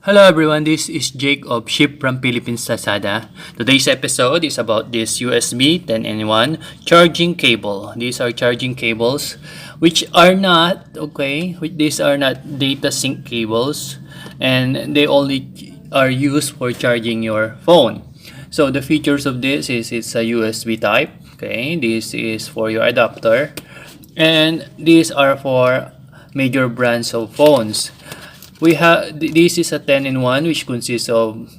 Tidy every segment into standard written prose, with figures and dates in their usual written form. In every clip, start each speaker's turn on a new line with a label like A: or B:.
A: Hello everyone, this is Jake of Ship from Philippines Lazada. Today's episode is about this USB 10N1 charging cable. These are charging cables which are not, these are not data sync cables, and they only are used for charging your phone. So the features of this is it's a USB type, this is for your adapter, and these are for major brands of phones. This is a 10-in-1 which consists of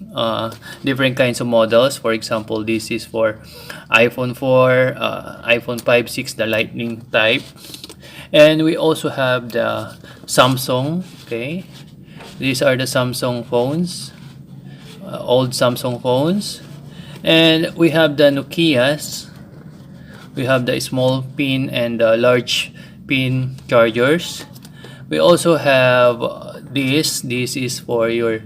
A: different kinds of models. For example, this is for iPhone 4, iPhone 5, 6, the lightning type, and we also have the Samsung. These are the Samsung phones, old Samsung phones, and we have the Nokias. We have the small pin and the large pin chargers. We also have this is for your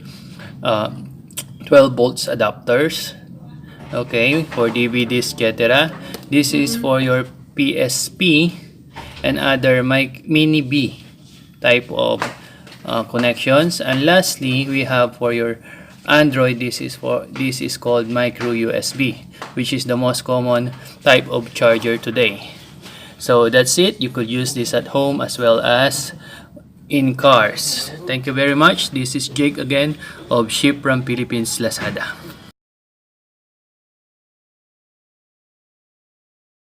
A: 12 volts adapters, for DVDs, etc. This is for your PSP and other mini B type of connections. And lastly, we have for your Android, this is called micro USB, which is the most common type of charger today. So that's it. You could use this at home as well as in cars. Thank you very much. This is Jake again of Ship from Philippines Lazada.